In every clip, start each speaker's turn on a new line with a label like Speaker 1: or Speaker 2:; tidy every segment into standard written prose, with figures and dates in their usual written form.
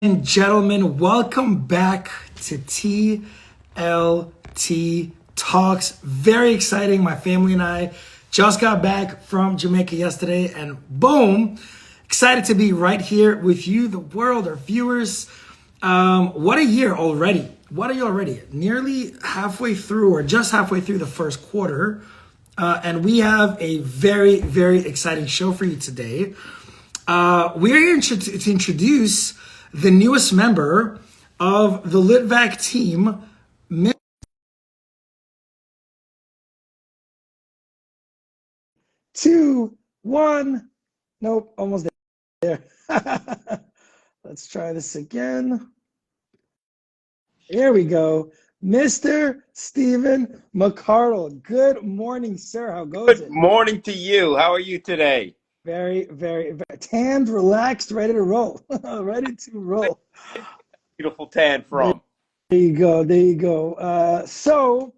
Speaker 1: And gentlemen, welcome back to TLT Talks. Very exciting. My family and I just got back from Jamaica yesterday, and boom, excited to be right here with you, the world, our viewers. What a year already. What are you already? Nearly halfway through, or just halfway through the first quarter. And we have a very, very exciting show for you today. We're here to introduce the newest member of the Litvak team. 2, 1. Nope, almost there. Let's try this again. There we go. Mr. Stephen McArdle. Good morning, sir. How goes it?
Speaker 2: Good morning to you. How are you today?
Speaker 1: Very, very, very tanned, relaxed, ready to roll. Ready to roll.
Speaker 2: Beautiful tan from.
Speaker 1: There you go. There you go. Mr.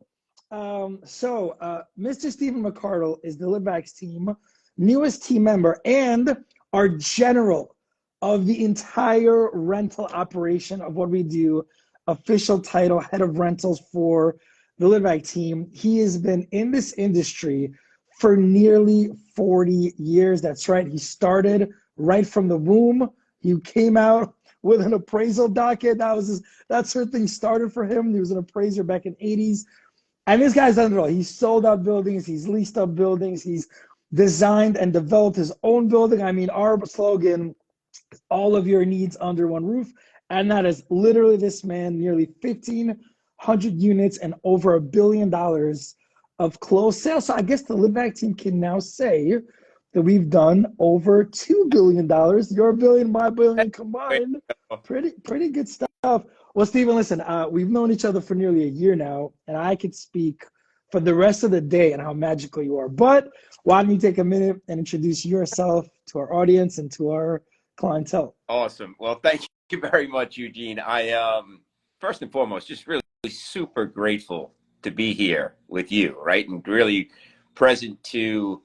Speaker 1: Stephen McArdle is the Litvak's team, newest team member, and our general of the entire rental operation of what we do, official title, head of rentals for the Litvak team. He has been in this industry for nearly 40 years. That's right. He started right from the womb. He came out with an appraisal docket. That's where things started for him. He was an appraiser back in the 80s. And this guy's done it all. He's sold out buildings. He's leased up buildings. He's designed and developed his own building. I mean, our slogan, all of your needs under one roof. And that is literally this man, nearly 1,500 units and over $1 billion of closed sales. So I guess the Litvak team can now say that we've done over $2 billion. Your billion, my billion combined. Pretty good stuff. Well, Stephen, listen, we've known each other for nearly a year now, and I could speak for the rest of the day on how magical you are. But why don't you take a minute and introduce yourself to our audience and to our clientele?
Speaker 2: Awesome. Well, thank you very much, Eugene. I first and foremost, just really super grateful to be here with you, right? And really present to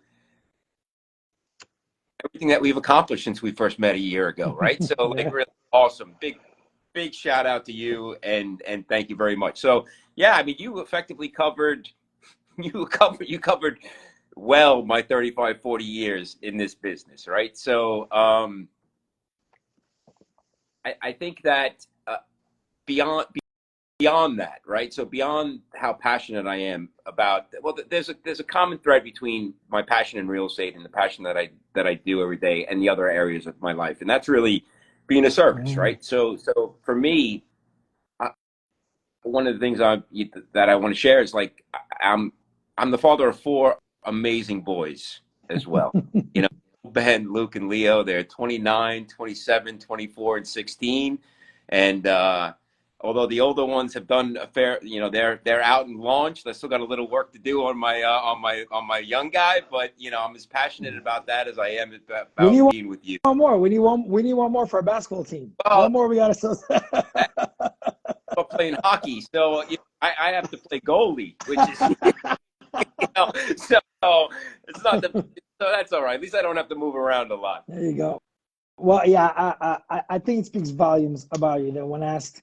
Speaker 2: everything that we've accomplished since we first met a year ago, right? So like really awesome. Big shout out to you and thank you very much. So yeah, I mean you effectively covered well my 35, 40 years in this business, right? So I think that beyond that, right? So beyond how passionate I am about, well, there's a common thread between my passion in real estate and the passion that I do every day and the other areas of my life, and that's really being a service, right? So for me, one of the things that I want to share is like I'm the father of 4 amazing boys as well. You know, Ben, Luke, and Leo. They're 29, 27, 24, and 16, and although the older ones have done a fair, you know, they're out and launched. I still got a little work to do on my young guy, but you know, I'm as passionate about that as I am about being with you.
Speaker 1: One more. We need one more for our basketball team. One more. We got to.
Speaker 2: Playing hockey, so you know, I have to play goalie, which is you know, so it's not so that's all right. At least I don't have to move around a lot.
Speaker 1: There you go. Well, yeah, I think it speaks volumes about you that when asked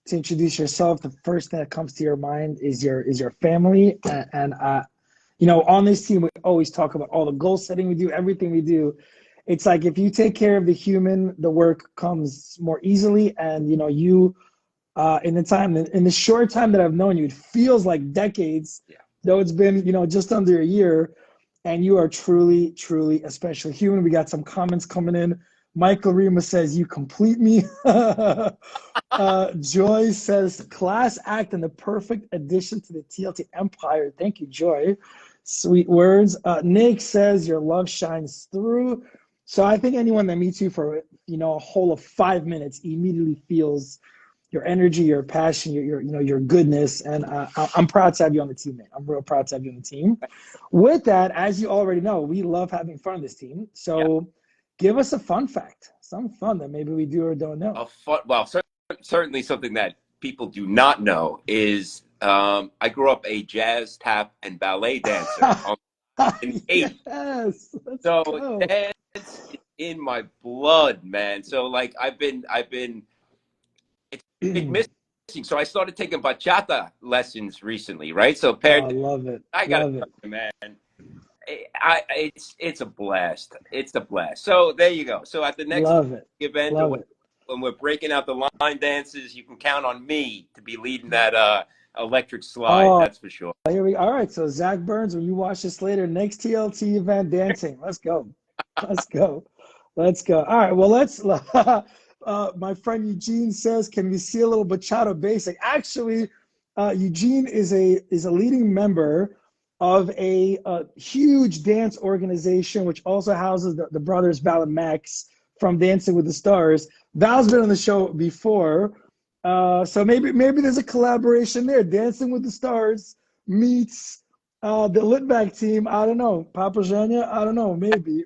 Speaker 1: to introduce yourself, the first thing that comes to your mind is your family. And you know, on this team, we always talk about all the goal setting we do, everything we do. It's like if you take care of the human, the work comes more easily. And you know, you in the short time that I've known you, it feels like decades. Yeah. Though it's been, you know, just under a year, and you are truly a special human. We got some comments coming in. Michael Rima says, you complete me. Joy says, class act and the perfect addition to the TLT empire. Thank you, Joy. Sweet words. Nick says, your love shines through. So I think anyone that meets you for, you know, a whole of 5 minutes immediately feels your energy, your passion, your goodness. And I'm proud to have you on the team, man. I'm real proud to have you on the team. With that, as you already know, we love having fun on this team. So yeah. Give us a fun fact, some fun that maybe we do or don't know.
Speaker 2: Well, certainly something that people do not know is I grew up a jazz, tap, and ballet dancer in the 80s.
Speaker 1: Yes,
Speaker 2: so dance is in my blood, man. So like I've been it's big missing. So I started taking bachata lessons recently, right? So
Speaker 1: Oh,
Speaker 2: paired,
Speaker 1: I love it.
Speaker 2: I got to
Speaker 1: Love
Speaker 2: tell
Speaker 1: it.
Speaker 2: you, man, it's a blast. It's a blast. So there you go. So at the next
Speaker 1: Love it.
Speaker 2: event or
Speaker 1: Love it.
Speaker 2: when we're breaking out the line dances, you can count on me to be leading that electric slide.
Speaker 1: Oh,
Speaker 2: That's for sure.
Speaker 1: here we go. All right. So Zach Burns, when you watch this later, next TLT event, dancing. Let's go. Let's go. Let's go. All right. Well, let's. My friend Eugene says, "Can we see a little bachata basic?" Actually, Eugene is a leading member of a huge dance organization, which also houses the brothers Val and Max from Dancing with the Stars. Val's been on the show before, so maybe there's a collaboration there. Dancing with the Stars meets the Litvak team. I don't know. Papa Janya, I don't know. Maybe.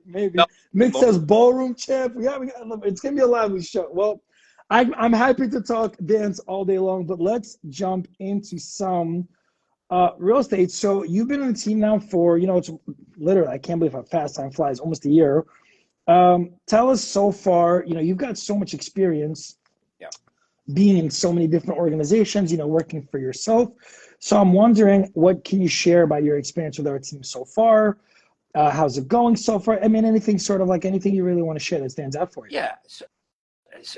Speaker 1: Nick says ballroom champ. It's gonna be a lively show. Well, I'm happy to talk dance all day long, but let's jump into some real estate. So you've been on the team now for, it's literally, I can't believe how fast time flies, almost a year. Tell us so far, you've got so much experience being in so many different organizations, working for yourself. So I'm wondering, what can you share about your experience with our team so far? How's it going so far? I mean, anything you really want to share that stands out for you?
Speaker 2: Yeah, so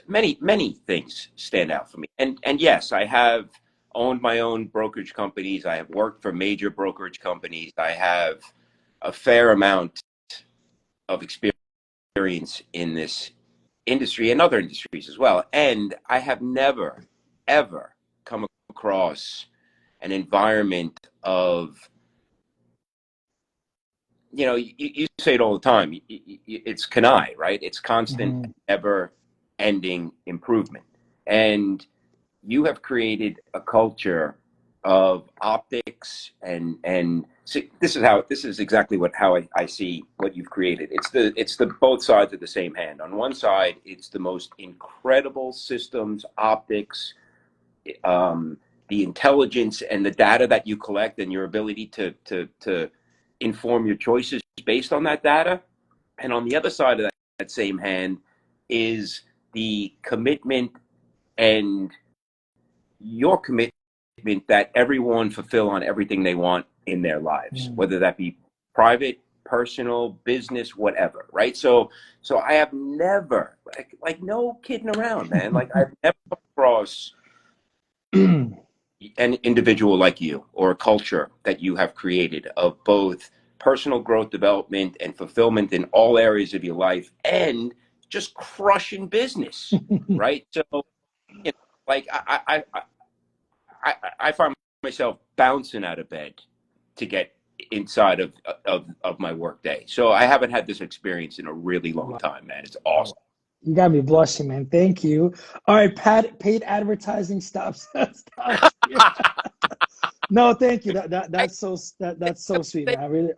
Speaker 2: many things stand out for me, and yes, I have owned my own brokerage companies. I have worked for major brokerage companies. I have a fair amount of experience in this industry and other industries as well. And I have never, ever come across an environment of, you say it all the time, it's CANI, right? It's constant, ever ending improvement. And you have created a culture of optics and see, this is exactly how I see what you've created. It's the both sides of the same hand. On one side, it's the most incredible systems, optics, the intelligence and the data that you collect and your ability to inform your choices based on that data. And on the other side of that same hand is the commitment and your commitment that everyone fulfill on everything they want in their lives, whether that be private, personal, business, whatever, right? So I have never, like no kidding around, man. Like I've never come across an individual like you or a culture that you have created of both personal growth, development, and fulfillment in all areas of your life, and just crushing business, right? So, like I find myself bouncing out of bed to get inside of my work day. So I haven't had this experience in a really long time, man. It's awesome.
Speaker 1: You got me blushing, man. Thank you. All right, paid advertising stops. No, thank you. That's so sweet, man. I really.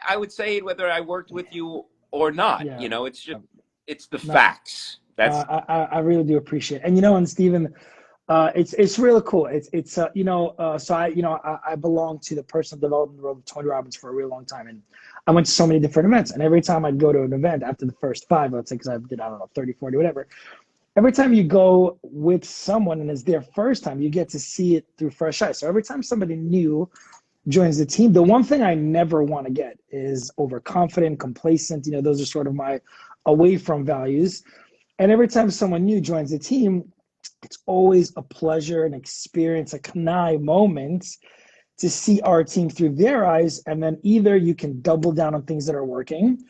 Speaker 2: I would say whether I worked with you or not.
Speaker 1: Yeah.
Speaker 2: It's just the facts. That's
Speaker 1: I really do appreciate it. And Stephen, it's really cool. So I belong to the personal development world of Tony Robbins for a really long time, and I went to so many different events. And every time I'd go to an event after the first 5, let's say, because I did, I don't know, 30, 40, whatever. Every time you go with someone and it's their first time, you get to see it through fresh eyes. So every time somebody new joins the team, the one thing I never want to get is overconfident, complacent. Those are sort of my away from values. And every time someone new joins the team, it's always a pleasure, an experience, a CANI moment to see our team through their eyes. And then either you can double down on things that are working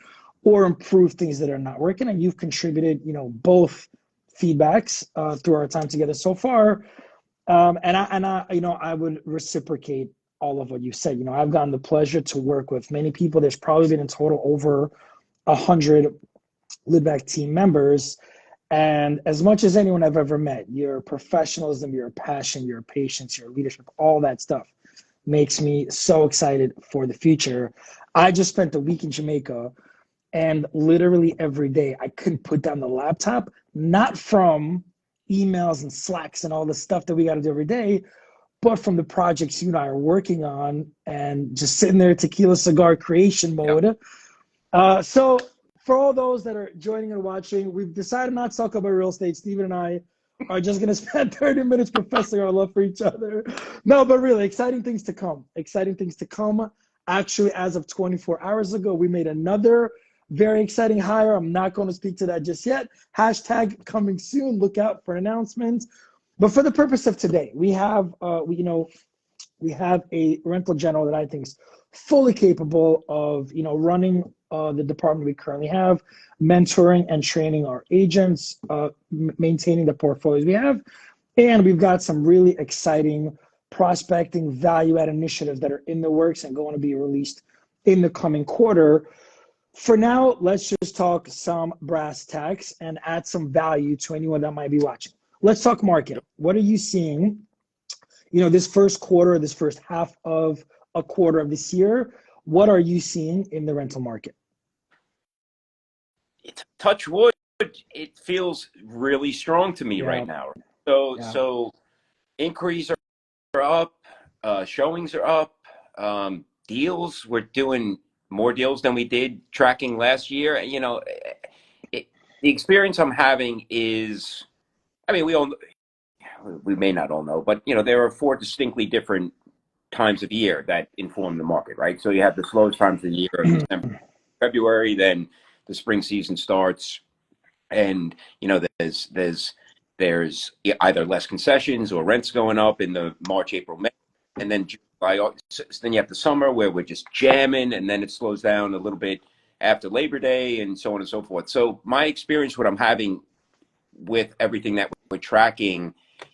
Speaker 1: or improve things that are not working. And you've contributed, both feedbacks through our time together so far. And I would reciprocate all of what you said. I've gotten the pleasure to work with many people. There's probably been in total over 100 Litvak team members. And as much as anyone I've ever met, your professionalism, your passion, your patience, your leadership, all that stuff makes me so excited for the future. I just spent a week in Jamaica, and literally every day I couldn't put down the laptop, not from emails and Slacks and all the stuff that we got to do every day, but from the projects you and I are working on and just sitting there, tequila cigar creation mode. So for all those that are joining and watching, we've decided not to talk about real estate. Stephen and I are just going to spend 30 minutes professing our love for each other. No, but really, exciting things to come. Exciting things to come. Actually, as of 24 hours ago, we made another very exciting hire. I'm not going to speak to that just yet. Hashtag coming soon. Look out for announcements. But for the purpose of today, we have, we have a rental general that I think is fully capable of, running the department we currently have, mentoring and training our agents, maintaining the portfolios we have, and we've got some really exciting prospecting value add initiatives that are in the works and going to be released in the coming quarter. For now, let's just talk some brass tacks and add some value to anyone that might be watching. Let's talk market. What are you seeing? This first quarter, this first half of a quarter of this year, what are you seeing in the rental market?
Speaker 2: It's touch wood. It feels really strong to me right now. So inquiries are up, showings are up, deals. We're doing more deals than we did tracking last year. The experience I'm having is, we may not all know, but there are 4 distinctly different times of year that inform the market, right? So you have the slowest times of the year of December, February, then the spring season starts, and there's either less concessions or rents going up in the March, April, May, and then July, August, then you have the summer where we're just jamming, and then it slows down a little bit after Labor Day, and so on and so forth. So my experience, what I'm having with everything that we're tracking,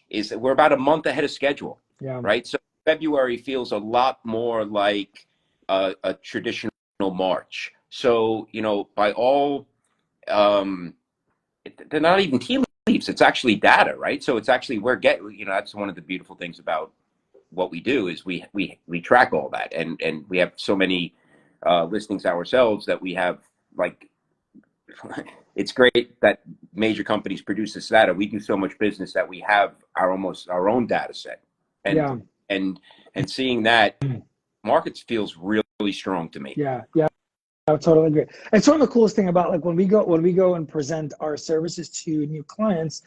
Speaker 2: is that we're about a month ahead of schedule, right? So February feels a lot more like a traditional March. So, by all, they're not even tea leaves. It's actually data, right? So it's actually, that's one of the beautiful things about what we do is we track all that. And we have so many listings ourselves that we have, like, it's great that major companies produce this data. We do so much business that we have our own data set. And seeing that, markets feels really strong to me.
Speaker 1: Yeah, I totally agree. It's one of the coolest thing about, like, when we go and present our services to new clients,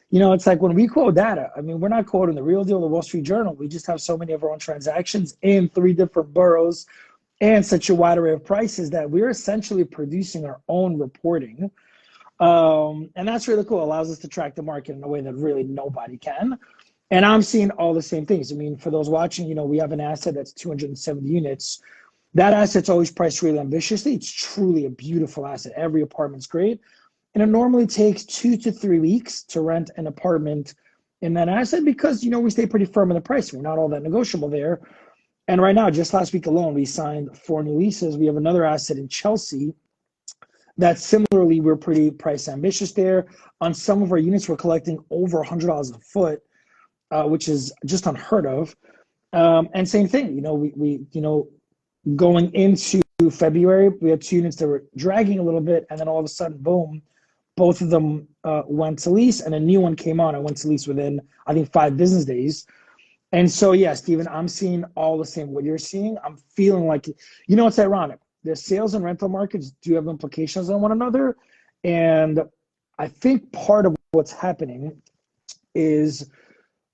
Speaker 1: it's like when we quote data, we're not quoting the Real Deal, the Wall Street Journal. We just have so many of our own transactions in 3 different boroughs and such a wide array of prices that we're essentially producing our own reporting. And that's really cool. It allows us to track the market in a way that really nobody can. And I'm seeing all the same things. For those watching, we have an asset that's 270 units. That asset's always priced really ambitiously. It's truly a beautiful asset. Every apartment's great. And it normally takes 2 to 3 weeks to rent an apartment in that asset because, we stay pretty firm in the pricing. We're not all that negotiable there. And right now, just last week alone, we signed 4 new leases. We have another asset in Chelsea that similarly, we're pretty price ambitious there. On some of our units, we're collecting over $100 a foot, which is just unheard of. And same thing, we going into February, we had 2 units that were dragging a little bit, and then all of a sudden, boom, both of them went to lease, and a new one came on and went to lease within, I think, 5 business days. And so, yeah, Steven, I'm seeing all the same what you're seeing. I'm feeling like, it's ironic. The sales and rental markets do have implications on one another. And I think part of what's happening is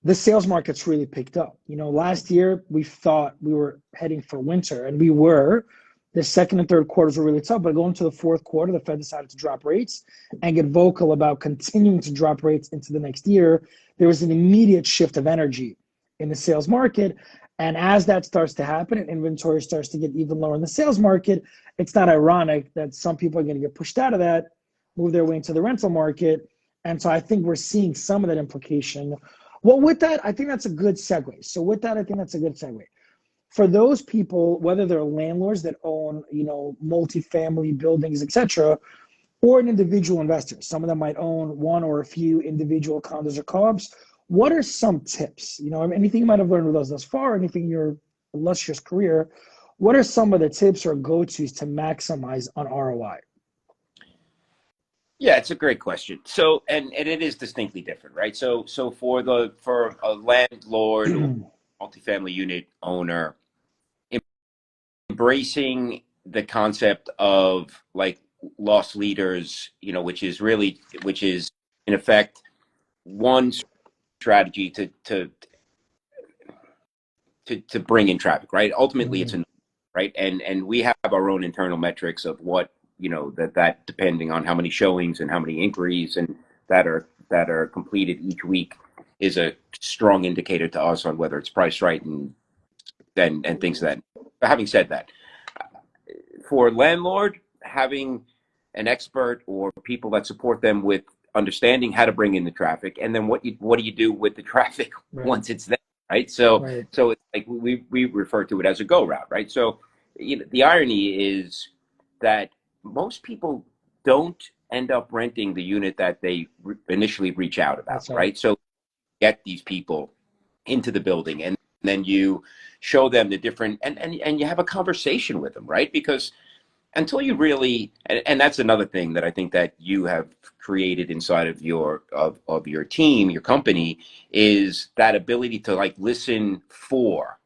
Speaker 1: the sales market's really picked up. Last year we thought we were heading for winter, and we were. The second and third quarters were really tough, but going to the fourth quarter, the Fed decided to drop rates and get vocal about continuing to drop rates into the next year. There was an immediate shift of energy in the sales market. And as that starts to happen and inventory starts to get even lower in the sales market, it's not ironic that some people are going to get pushed out of that, move their way into the rental market. And so I think we're seeing some of that implication. Well, with that, I think that's a good segue. For those people, whether they're landlords that own, multifamily buildings, etc., or an individual investor, some of them might own 1 or a few individual condos or co-ops. What are some tips? Anything you might have learned with us thus far, anything in your illustrious career, what are some of the tips or go-tos to maximize on ROI?
Speaker 2: Yeah, it's a great question. So, and it is distinctly different, right? So for a landlord or multifamily unit owner, embracing the concept of, like, loss leaders, which is in effect one strategy to bring in traffic, right? Ultimately, it's a right, and we have our own internal metrics of what that depending on how many showings and how many inquiries and that are completed each week is a strong indicator to us on whether it's priced right and things of that. But having said that, for landlord, having an expert or people that support them with understanding how to bring in the traffic, and then what do you do with the traffic once it's there, right? So it's like we refer to it as a go route, right? So the irony is that most people don't end up renting the unit that they initially reach out about, right? So get these people into the building, and then you show them the different, and you have a conversation with them, right? Because until you really, and that's another thing that I think that you have created inside of your team, your company, is that ability to like listen for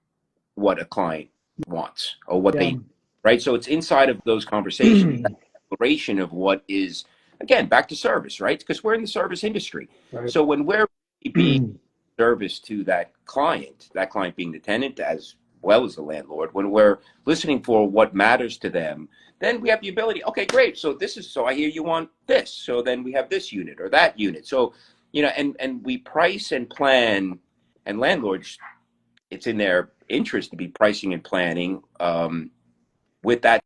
Speaker 2: what a client wants or what they, right? So it's inside of those conversations, that exploration of what is, again, back to service, right? Because we're in the service industry. So when we're being service to that client being the tenant as well as the landlord, when we're listening for what matters to them, then we have the ability, okay, great. So I hear you want this. So then we have this unit or that unit. So, and we price and plan, and landlords, it's in their interest to be pricing and planning with that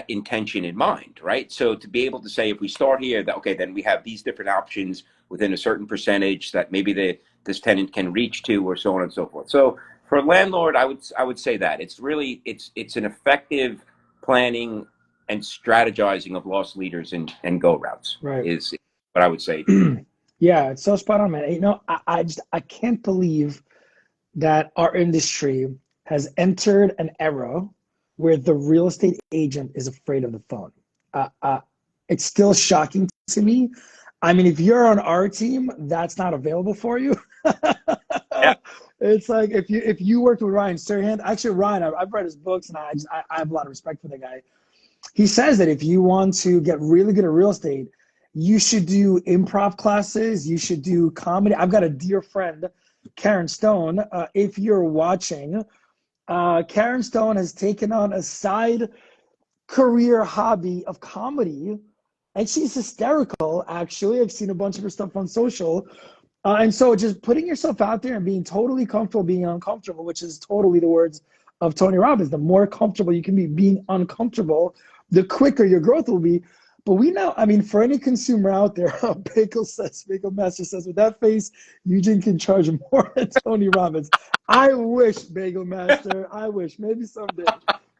Speaker 2: intention in mind, right? So to be able to say, if we start here, that okay, then we have these different options within a certain percentage that maybe this tenant can reach to, or so on and so forth. So for a landlord, I would say that it's really it's an effective planning and strategizing of loss leaders and go routes is what I would say.
Speaker 1: Yeah, it's so spot on, man. I can't believe that our industry has entered an era where the real estate agent is afraid of the phone. It's still shocking to me. I mean, if you're on our team, that's not available for you.
Speaker 2: Yeah.
Speaker 1: It's like if you worked with Ryan Serhant, actually Ryan, I've read his books and I have a lot of respect for the guy. He says that if you want to get really good at real estate, you should do improv classes. You should do comedy. I've got a dear friend, Karen Stone. If you're watching, Karen Stone has taken on a side career hobby of comedy, and she's hysterical, actually. I've seen a bunch of her stuff on social. And so just putting yourself out there and being totally comfortable being uncomfortable, which is totally the words of Tony Robbins. The more comfortable you can be being uncomfortable, the quicker your growth will be. But we know, I mean, for any consumer out there, Bagel Master says, with that face, Eugene can charge more than Tony Robbins. I wish, Bagel Master. I wish. Maybe someday.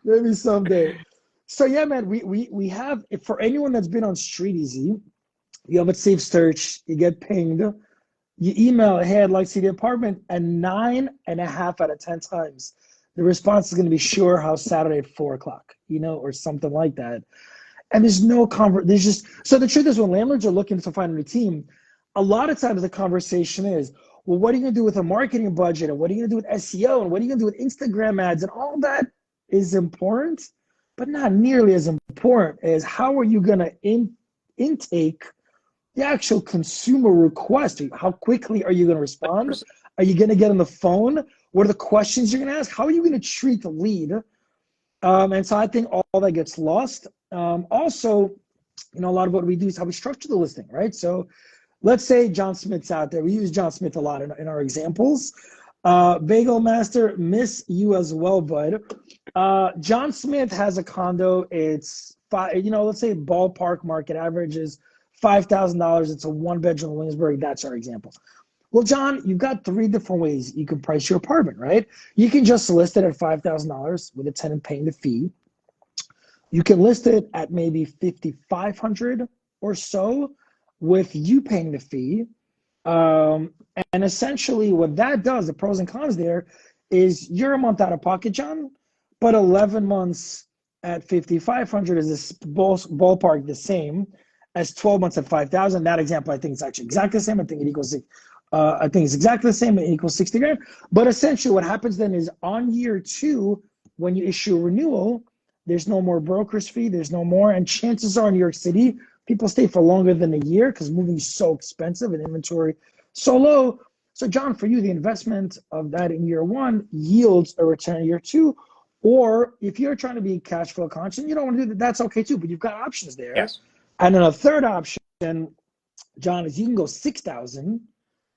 Speaker 1: Maybe someday. So yeah, man, we have, for anyone that's been on Street Easy, you have a safe search, you get pinged, you email, hey, I'd like to see the apartment, and 9.5 out of 10 times, the response is going to be sure, house Saturday at 4:00, or something like that. And there's no there's just, so the truth is when landlords are looking to find a new team, a lot of times the conversation is, well, what are you going to do with a marketing budget? And what are you going to do with SEO? And what are you going to do with Instagram ads? And all that is important, but not nearly as important as how are you going to intake the actual consumer request. How quickly are you going to respond? Are you going to get on the phone? What are the questions you're going to ask? How are you going to treat the lead? And so I think all that gets lost. Also, a lot of what we do is how we structure the listing, right? So let's say John Smith's out there. We use John Smith a lot in our examples. Bagel Master, miss you as well, bud. John Smith has a condo. It's let's say ballpark market average is $5,000. It's a 1-bedroom in Williamsburg. That's our example. Well, John, you've got 3 different ways you can price your apartment, right? You can just list it at $5,000 with a tenant paying the fee. You can list it at maybe $5,500 or so with you paying the fee. And essentially what that does, the pros and cons there, is you're a month out of pocket, John, but 11 months at $5,500 is this ballpark the same as 12 months at $5,000. That example, I think it's actually exactly the same. I think it's exactly the same. It equals 60 grand. But essentially what happens then is on year 2, when you issue a renewal, there's no more broker's fee. There's no more. And chances are in New York City, people stay for longer than a year because moving is so expensive and inventory so low. So John, for you, the investment of that in year one yields a return in year two. Or if you're trying to be cash flow conscious, you don't want to do that, that's okay too, but you've got options there.
Speaker 2: Yes.
Speaker 1: And then a third option, John, is you can go 6,000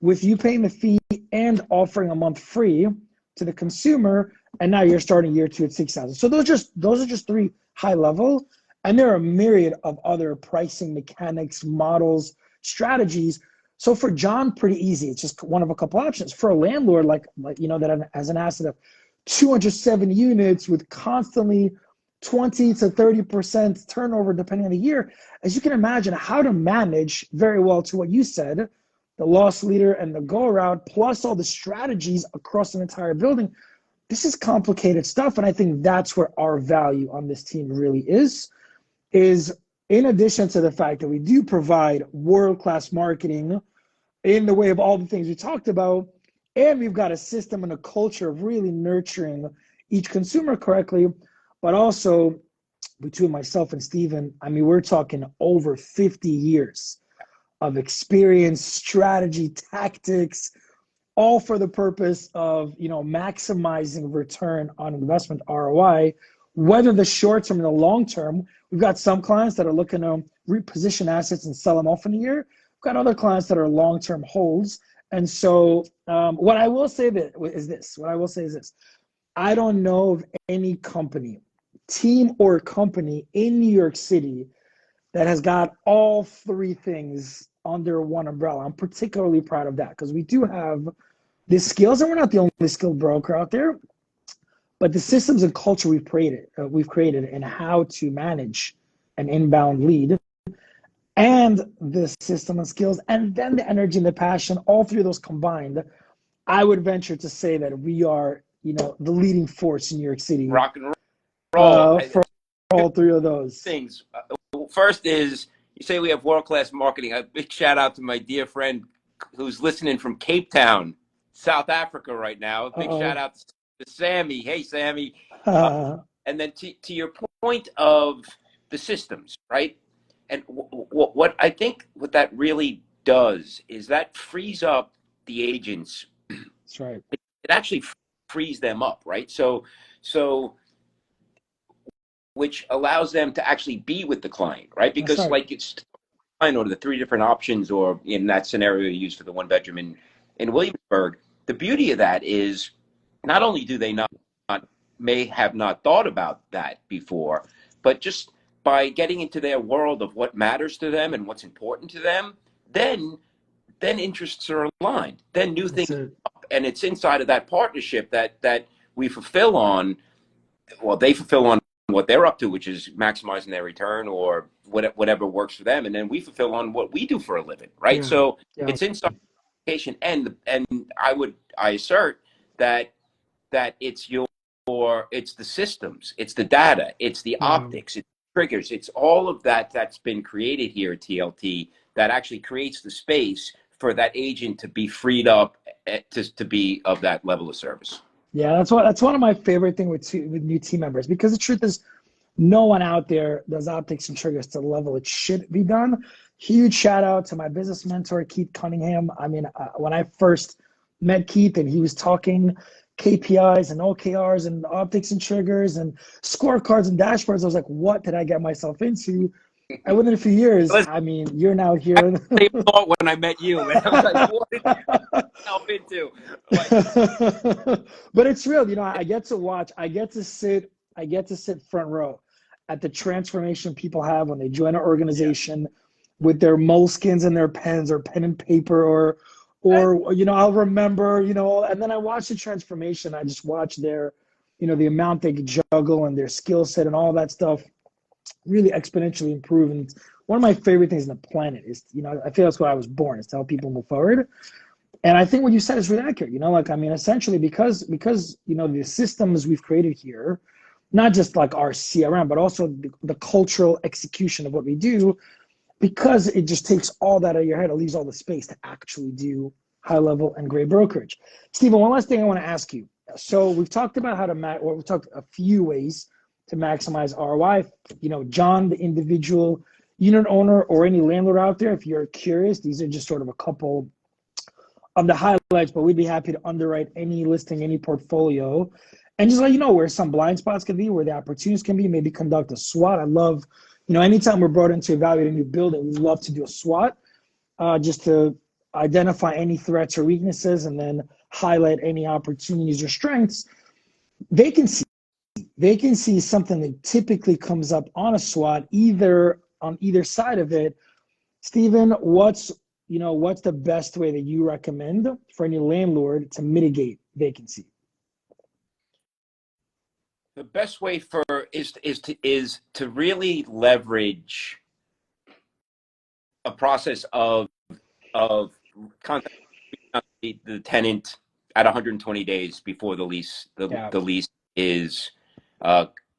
Speaker 1: with you paying the fee and offering a month free to the consumer, and now you're starting year two at 6,000. So those are just three high level, and there are a myriad of other pricing mechanics, models, strategies. So for John, pretty easy. It's just one of a couple options. For a landlord like that has an asset of 270 units with constantly 20 to 30% turnover depending on the year, as you can imagine, how to manage very well to what you said, the loss leader and the go around, plus all the strategies across an entire building. This is complicated stuff, and I think that's where our value on this team really is in addition to the fact that we do provide world-class marketing in the way of all the things we talked about, and we've got a system and a culture of really nurturing each consumer correctly, but also between myself and Steven, I mean, we're talking over 50 years of experience, strategy, tactics, all for the purpose of, maximizing return on investment ROI, whether the short term and the long term. We've got some clients that are looking to reposition assets and sell them off in a year. We've got other clients that are long-term holds. And so what I will say is this. I don't know of any company, team or company in New York City that has got all three things under one umbrella. I'm particularly proud of that because we do have the skills, and we're not the only skilled broker out there, but the systems and culture we've created and how to manage an inbound lead, and the system and skills, and then the energy and the passion, all three of those combined, I would venture to say that we are, the leading force in New York City.
Speaker 2: Rock and roll.
Speaker 1: For all three of those
Speaker 2: things. First is, you say we have world-class marketing. A big shout out to my dear friend who's listening from Cape Town, South Africa right now. A big shout out to Sammy. Hey, Sammy. And then to your point of the systems, right? And what I think what that really does is that frees up the agents.
Speaker 1: That's right.
Speaker 2: It actually frees them up, right? So which allows them to actually be with the client, right? Because like it's fine, or the three different options, or in that scenario you use for the one bedroom in Williamsburg, the beauty of that is not only do they may have not thought about that before, but just by getting into their world of what matters to them and what's important to them, then interests are aligned. Then new things come up, and it's inside of that partnership that we fulfill on. Well, they fulfill on what they're up to, which is maximizing their return or whatever works for them, and then we fulfill on what we do for a living, right? So it's inside education, and I assert that it's it's the systems, it's the data, it's the optics, it's triggers, it's all of that's been created here at TLT that actually creates the space for that agent to be freed up to be of that level of service.
Speaker 1: Yeah, that's one of my favorite things with new team members, because the truth is, no one out there does optics and triggers to the level it should be done. Huge shout out to my business mentor, Keith Cunningham. I mean, when I first met Keith and he was talking KPIs and OKRs and optics and triggers and scorecards and dashboards, I was like, what did I get myself into? And within a few years, I mean, you're now here.
Speaker 2: I thought when I met you, man, I was like, what did I get myself into?
Speaker 1: But it's real, I get to watch, I get to sit front row at the transformation people have when they join an organization with their moleskins and their pens, or pen and paper, or I'll remember, and then I watch the transformation. I just watch their, the amount they can juggle and their skill set and all that stuff really exponentially improve. And it's one of my favorite things on the planet is, I feel that's why I was born, is to help people move forward. And I think what you said is really accurate, essentially because, the systems we've created here, not just like our CRM, but also the cultural execution of what we do, because it just takes all that out of your head. It leaves all the space to actually do high level and great brokerage. Stephen, one last thing I want to ask you. So we've talked about we've talked a few ways to maximize ROI. John, the individual, unit owner or any landlord out there, if you're curious, these are just sort of a couple of the highlights, but we'd be happy to underwrite any listing, any portfolio, and just let you know where some blind spots can be, where the opportunities can be, maybe conduct a SWOT. I love, anytime we're brought in to evaluate a new building, we love to do a SWOT, just to identify any threats or weaknesses and then highlight any opportunities or strengths. Vacancy is something that typically comes up on a SWOT, on either side of it. Stephen, what's the best way that you recommend for any landlord to mitigate vacancy?
Speaker 2: The best way is to really leverage a process of contacting the tenant at 120 days before the lease is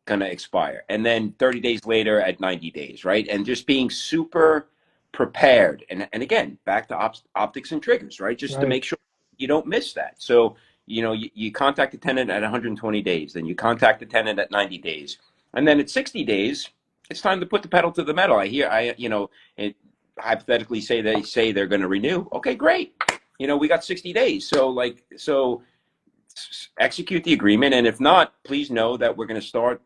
Speaker 2: going to expire, and then 30 days later at 90 days, right? And just being super prepared, and again, back to optics and triggers, right? Just to make sure you don't miss that. So you contact the tenant at 120 days, then you contact the tenant at 90 days, and then at 60 days, it's time to put the pedal to the metal. Hypothetically they say they're going to renew. Okay, great. We got 60 days. So execute the agreement. And if not, please know that we're going to start,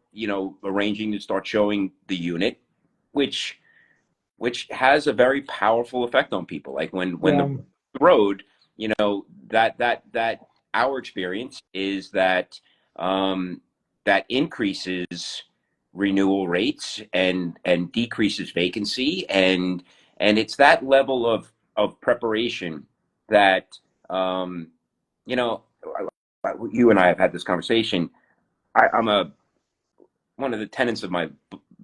Speaker 2: arranging to start showing the unit, which has a very powerful effect on people. Like when the road, that our experience is that that increases renewal rates and decreases vacancy, and it's that level of preparation that you and I have had this conversation. One of the tenets of my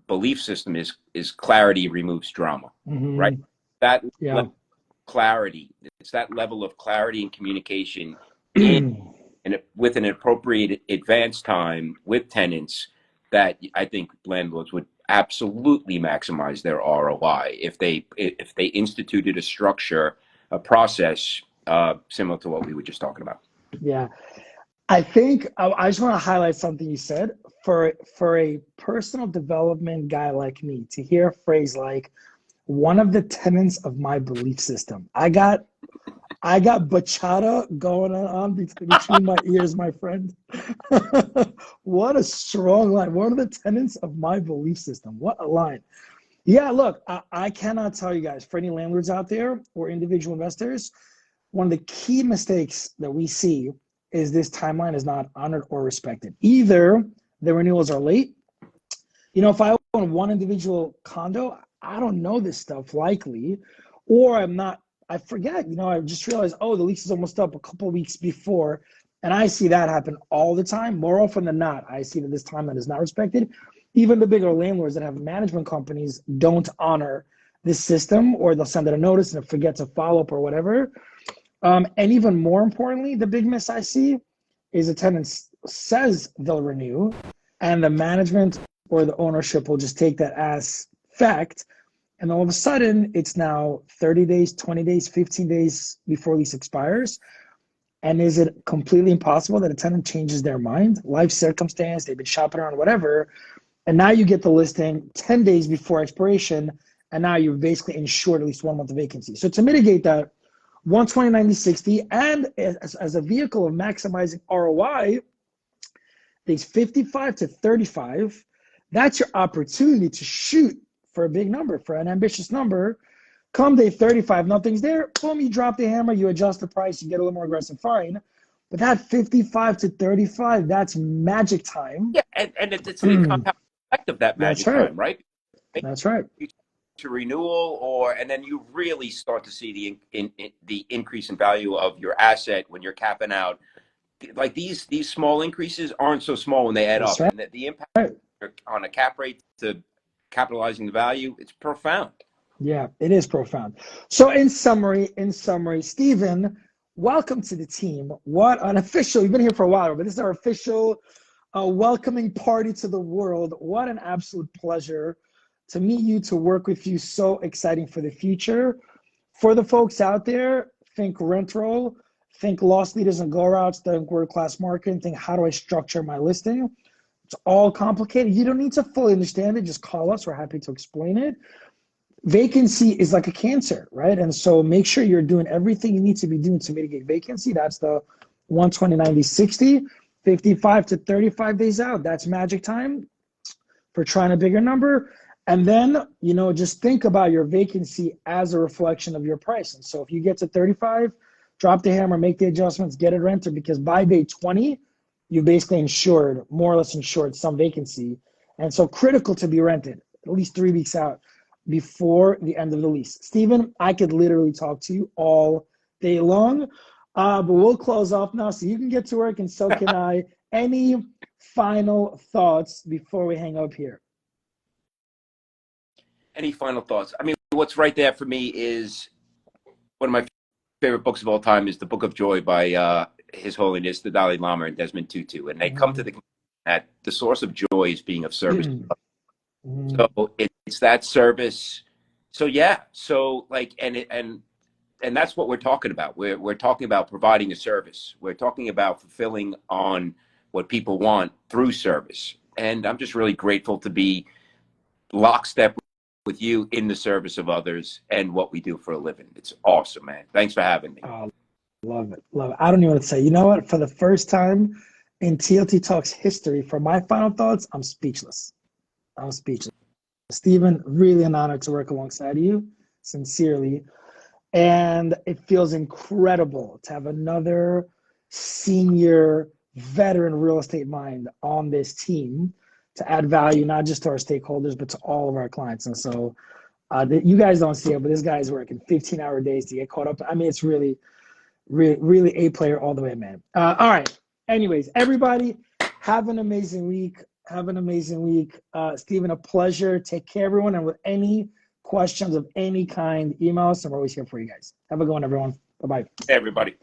Speaker 2: belief system is clarity removes drama, right? That clarity, it's that level of clarity and communication with an appropriate advance time with tenants that I think landlords would absolutely maximize their ROI if they instituted a structure, a process similar to what we were just talking about.
Speaker 1: Yeah. I think I just want to highlight something you said. For a personal development guy like me to hear a phrase like one of the tenets of my belief system, I got bachata going on between my ears, my friend. What a strong line. One of the tenets of my belief system. What a line. Yeah, look, I cannot tell you guys, for any landlords out there or individual investors, one of the key mistakes that we see is this timeline is not honored or respected. Either the renewals are late. If I own one individual condo, I don't know this stuff likely, or I forget, I just realized, the lease is almost up a couple of weeks before. And I see that happen all the time. More often than not, I see that this timeline is not respected. Even the bigger landlords that have management companies don't honor this system, or they'll send out a notice and forget to follow up or whatever. And even more importantly, the big miss I see is the tenant says they'll renew, and the management or the ownership will just take that as fact. And all of a sudden, it's now 30 days, 20 days, 15 days before lease expires. And is it completely impossible that a tenant changes their mind, life circumstance, they've been shopping around, whatever, and now you get the listing 10 days before expiration, and now you've basically insured at least 1 month of vacancy. So to mitigate that, 120, 90, 60, and as a vehicle of maximizing ROI, days 55 to 35, that's your opportunity to shoot for a big number, for an ambitious number. Come day 35, nothing's there, boom, you drop the hammer, you adjust the price, you get a little more aggressive, fine. But that 55 to 35, that's magic time.
Speaker 2: Yeah, and it's the compound effect of that magic time, right?
Speaker 1: That's right.
Speaker 2: To renewal, and then you really start to see the increase in value of your asset when you're capping out. Like these small increases aren't so small when they add up, and the impact on a cap rate to capitalizing the value, it's profound.
Speaker 1: Yeah, it is profound. So in summary, Stephen, welcome to the team. What an official, you've been here for a while, but this is our official welcoming party to the world. What an absolute pleasure to meet you, to work with you. So exciting for the future. For the folks out there, think rent roll, think loss leaders and go routes, think world-class marketing, think how do I structure my listing? It's all complicated. You don't need to fully understand it. Just call us. We're happy to explain it. vacancy is like a cancer, right? And so make sure you're doing everything you need to be doing to mitigate vacancy. That's the 120, 90, 60, 55 to 35 days out. That's magic time for trying a bigger number. And then, just think about your vacancy as a reflection of your price. And so if you get to 35, drop the hammer, make the adjustments, get it rented, because by day 20, you've basically insured, more or less insured some vacancy. And so critical to be rented at least 3 weeks out before the end of the lease. Stephen, I could literally talk to you all day long, but we'll close off now so you can get to work and so can I. Any final thoughts before we hang up here?
Speaker 2: Any final thoughts? I mean, what's right there for me is one of my favorite books of all time is The Book of Joy by His Holiness, the Dalai Lama and Desmond Tutu. And they come to the conclusion that the source of joy is being of service. So it's that service. So yeah. So like, and that's what we're talking about. We're talking about providing a service. We're talking about fulfilling on what people want through service. And I'm just really grateful to be lockstep with you in the service of others and what we do for a living. It's awesome, man. Thanks for having me.
Speaker 1: Love it. Love it. I don't even know what to say. You know what? For the first time in TLT Talks history, for my final thoughts, I'm speechless. Stephen, really an honor to work alongside you, sincerely. And it feels incredible to have another senior veteran real estate mind on this team to add value, not just to our stakeholders, but to all of our clients. And so you guys don't see it, but this guy's working 15-hour days to get caught up. I mean, it's really, really A player all the way, man. All right. Anyways, everybody, have an amazing week. Stephen, a pleasure. Take care, everyone. And with any questions of any kind, email us. I'm always here for you guys. Have a good one, everyone. Bye-bye.
Speaker 2: Hey, everybody.